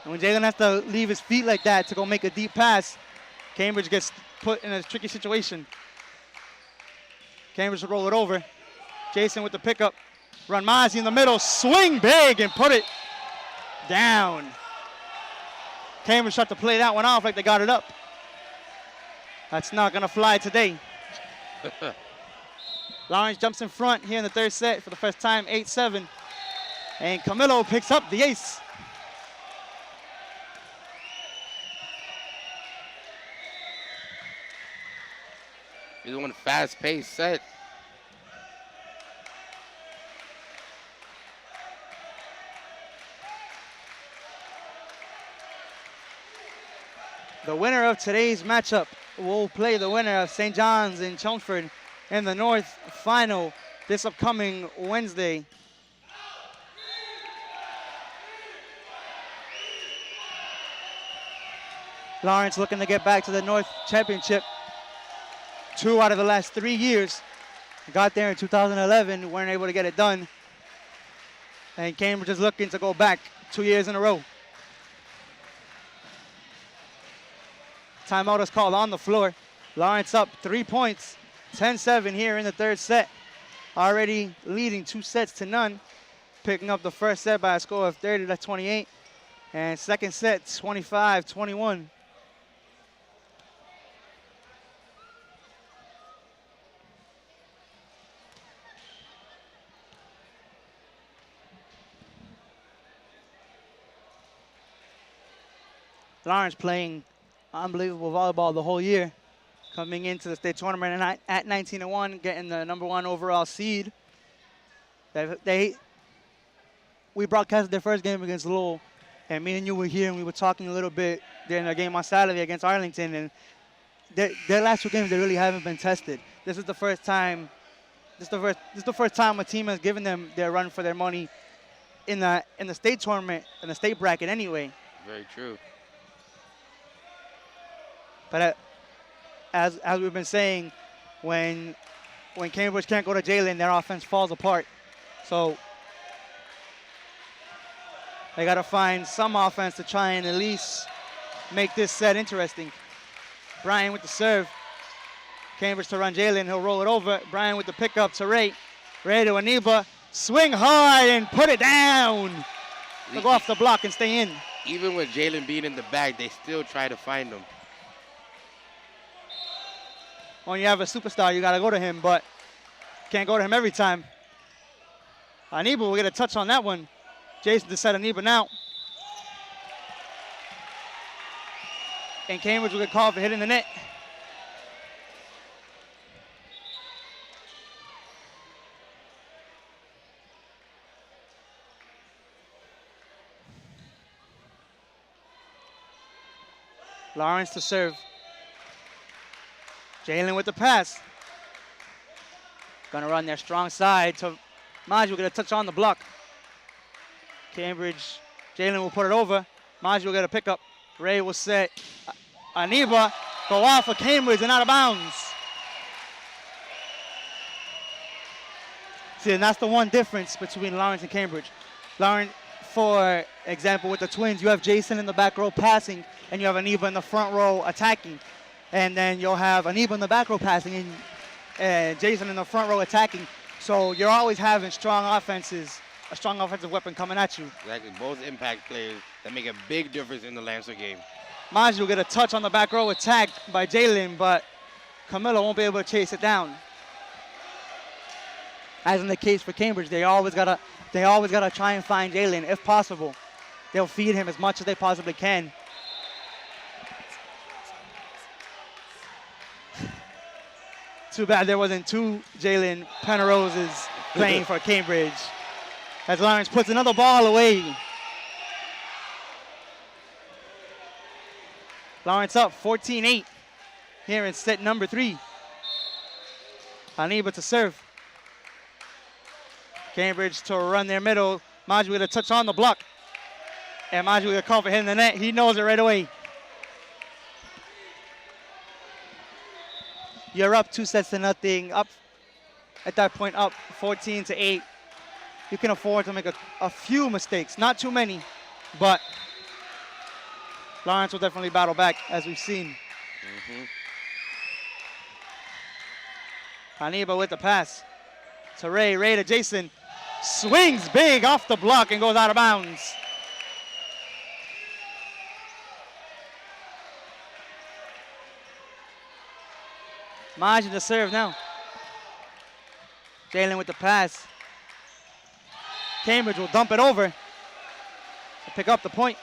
And when Jalen has to leave his feet like that to go make a deep pass, Cambridge gets put in a tricky situation. Cambridge will roll it over. Jason with the pickup. Run Mazi in the middle, swing big and put it down. Cambridge tried to play that one off like they got it up. That's not gonna fly today. Lawrence jumps in front here in the third set for the first time, 8-7. And Camilo picks up the ace. He's on a fast-paced set. The winner of today's matchup will play the winner of St. John's and Chelmsford in the North Final this upcoming Wednesday. Lawrence looking to get back to the North Championship 2 out of the last 3 years. Got there in 2011, weren't able to get it done. And Cambridge is looking to go back 2 years in a row. Timeout is called on the floor. Lawrence up 3 points, 10-7 here in the third set. Already leading 2 sets to none. Picking up the first set by a score of 30-28. And second set, 25-21. Lawrence playing unbelievable volleyball the whole year. Coming into the state tournament at 19-1, getting the #1 overall seed. We broadcasted their first game against Lowell, and me and you were here, and we were talking a little bit during their game on Saturday against Arlington, and their last 2 games, they really haven't been tested. This is the first time this is the first time a team has given them their run for their money in the state tournament, in the state bracket anyway. Very true. But as we've been saying, when Cambridge can't go to Jalen, their offense falls apart. So they got to find some offense to try and at least make this set interesting. Brian with the serve. Cambridge to run Jalen. He'll roll it over. Brian with the pickup to Ray. Ray to Aniba. Swing hard and put it down. They'll go off the block and stay in. Even with Jalen being in the bag, they still try to find him. When you have a superstar, you got to go to him, but can't go to him every time. Aniba will get a touch on that one. Jason to set Aniba now. And Cambridge will get called for hitting the net. Lawrence to serve. Jalen with the pass. Gonna run their strong side to Maj will get a touch on the block. Cambridge, Jalen will put it over. Maj will get a pickup. Ray will set. Aniba go off of Cambridge and out of bounds. See, and that's the one difference between Lawrence and Cambridge. Lawrence, for example, with the Twins, you have Jason in the back row passing, and you have Aniba in the front row attacking. And then you'll have Aniba in the back row passing and Jason in the front row attacking. So you're always having strong offenses, a strong offensive weapon coming at you. Exactly, both impact players that make a big difference in the Lancer game. Maj will get a touch on the back row attacked by Jalen, but Camilla won't be able to chase it down. As in the case for Cambridge, they always gotta try and find Jalen if possible. They'll feed him as much as they possibly can. Too bad there wasn't two Jalen Penroses playing for Cambridge. As Lawrence puts another ball away. Lawrence up 14-8 here in set number 3. Aniba to serve. Cambridge to run their middle. Maju with a touch on the block. And Maju with a call for hitting the net. He knows it right away. You're up 2-0, up at that point, up 14-8. You can afford to make a few mistakes, not too many, but Lawrence will definitely battle back, as we've seen. Aniba with the pass to Ray. Ray to Jason. Swings big off the block and goes out of bounds. Maj to serve now. Jalen with the pass. Cambridge will dump it over to pick up the point.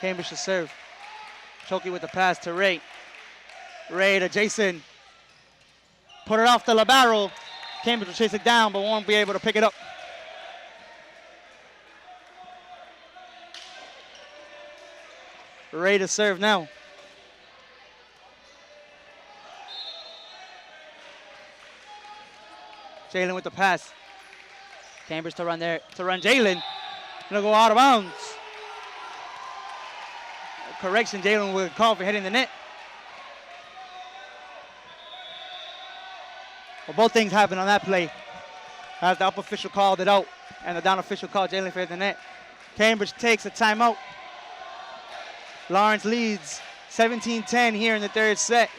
Cambridge to serve. Chokey with the pass to Ray. Ray to Jason. Put it off the libero. Cambridge will chase it down, but won't be able to pick it up. Ray to serve now. Jalen with the pass. Cambridge to run there, to run Jalen. Gonna go out of bounds. Correction, Jalen will call for hitting the net. Well, both things happened on that play. As the up official called it out, and the down official called Jalen for hitting the net. Cambridge takes a timeout. Lawrence leads 17-10 here in the third set.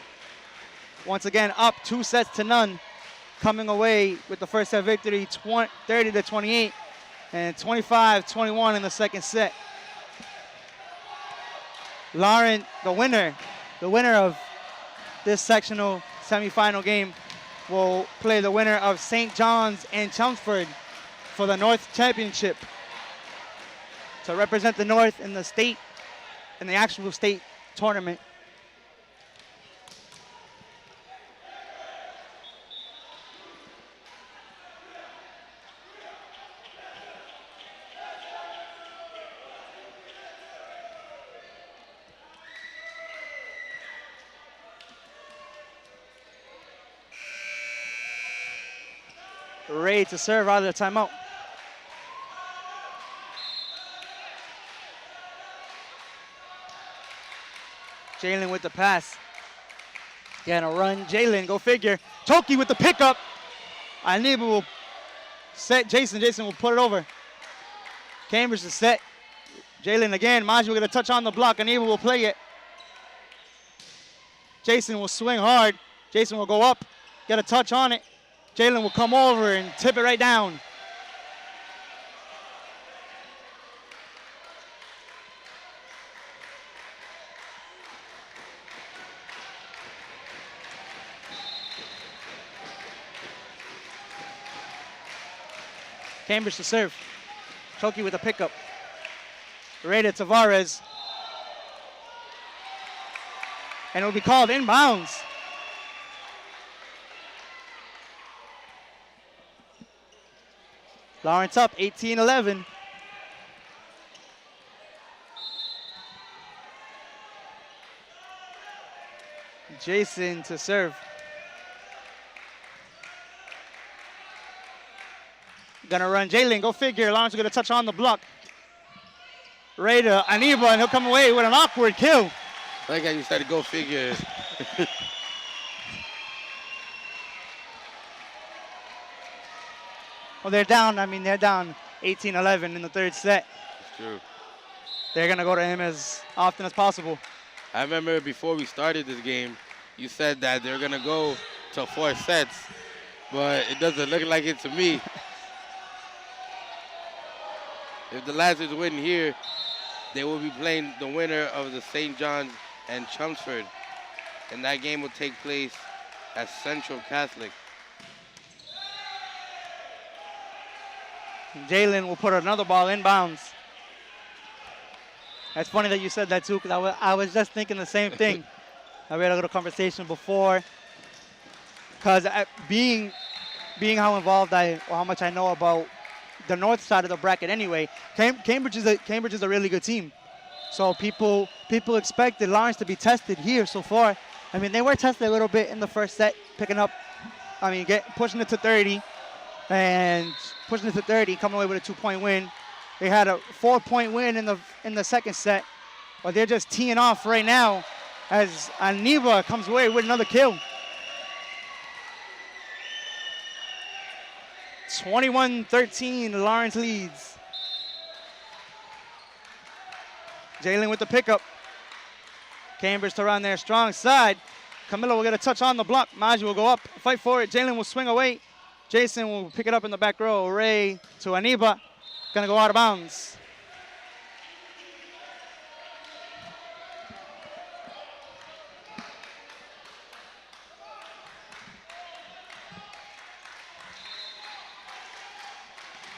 Once again, up 2-0, coming away with the first set victory, 30-28, and 25-21 in the second set. Lawrence, the winner of this sectional semifinal game, will play the winner of St. John's and Chelmsford for the North Championship to represent the North in the state, in the actual state tournament. Ray to serve out of the timeout. Jalen with the pass. Gonna run. Jalen, go figure. Toki with the pickup. Aniba will set Jason. Jason will put it over. Cambridge is set. Jalen again. Maju will get a touch on the block. Aniba will play it. Jason will swing hard. Jason will go up, get a touch on it. Jalen will come over and tip it right down. Cambridge to serve. Choki with a pickup. Reda Tavares. And it will be called inbounds. Lawrence up 18-11. Jason to serve. Gonna run Jalen, go figure. Lawrence is gonna touch on the block. Reda, Aniba, and he'll come away with an awkward kill. I like how you started go figure. Well, they're down. They're down 18-11 in the third set. It's true. They're going to go to him as often as possible. I remember before we started this game, you said that they're going to go to 4 sets, but it doesn't look like it to me. If the Lancers win here, they will be playing the winner of the St. John's and Chelmsford, and that game will take place at Central Catholic. Jalen will put another ball inbounds. That's funny that you said that too, because I was just thinking the same thing. We had a little conversation before, because being how involved or how much I know about the north side of the bracket anyway, Cambridge is a really good team. So people expected Lawrence to be tested here so far. They were tested a little bit in the first set, pushing it to 30, coming away with a 2-point win. They had a 4-point win in the second set, but they're just teeing off right now as Aniba comes away with another kill. 21-13, Lawrence leads. Jalen with the pickup. Cambridge to run their strong side. Camilo will get a touch on the block. Maju will go up, fight for it. Jalen will swing away. Jason will pick it up in the back row. Ray to Aniba. Gonna go out of bounds.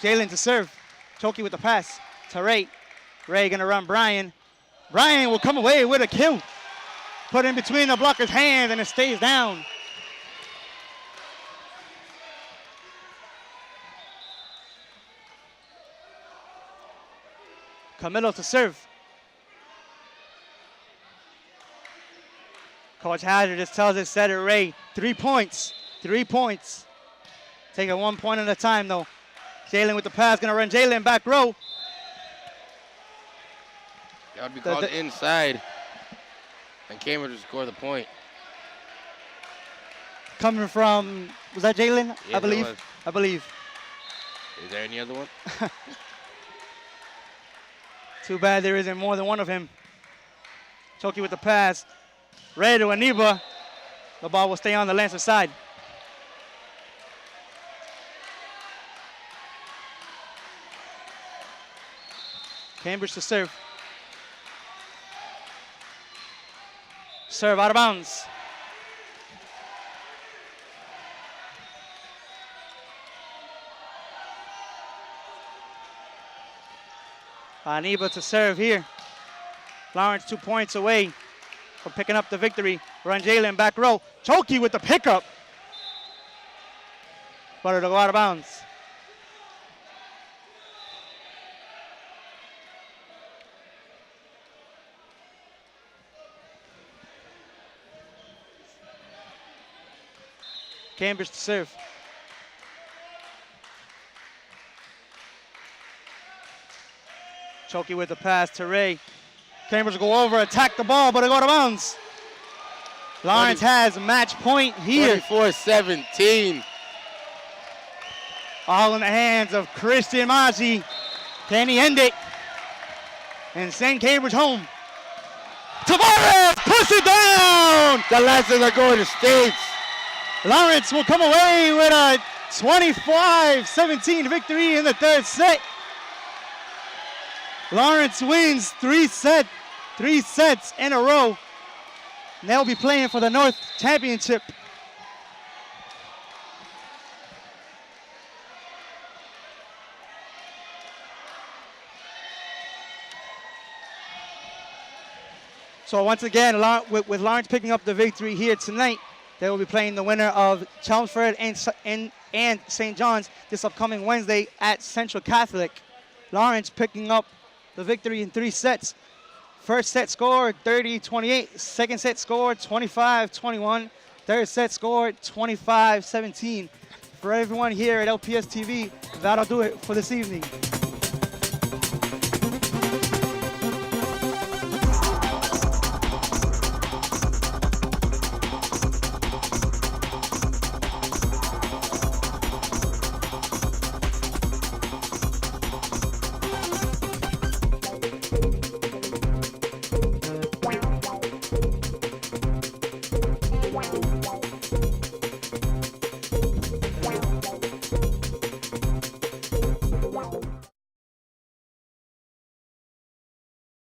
Jalen to serve. Choki with the pass to Ray. Ray gonna run Brian. Brian will come away with a kill. Put in between the blocker's hands and it stays down. Camilo to serve. Coach Hazard just tells us set it Ray. 3 points. 3 points. Take it 1 point at a time though. Jalen with the pass, gonna run Jalen back row. That would be called inside. And Cambridge will score the point. Coming from, was that Jalen? Yes, I believe. it was. I believe. Is there any other one? Too bad there isn't more than one of him. Choki with the pass. Ray to Aniba. The ball will stay on the Lancer side. Cambridge to serve. Serve out of bounds. Aniba to serve here. Lawrence 2 points away from picking up the victory. Run Jalen back row. Choki with the pickup. But it'll go out of bounds. Cambridge to serve. Chokey with the pass to Ray. Cambridge will go over, attack the ball, but it go out of bounds. Lawrence has match point here. 24-17. All in the hands of Christian Maggi. Can he end it and send Cambridge home? Tavares puts it down! The Lancers are going to states. Lawrence will come away with a 25-17 victory in the third set. Lawrence wins three sets in a row. And they'll be playing for the North Championship. So once again, with Lawrence picking up the victory here tonight, they will be playing the winner of Chelmsford and St. John's this upcoming Wednesday at Central Catholic. Lawrence picking up the victory in three sets. First set score 30-28. Second set score 25-21. Third set score 25-17. For everyone here at LPS-TV, that'll do it for this evening.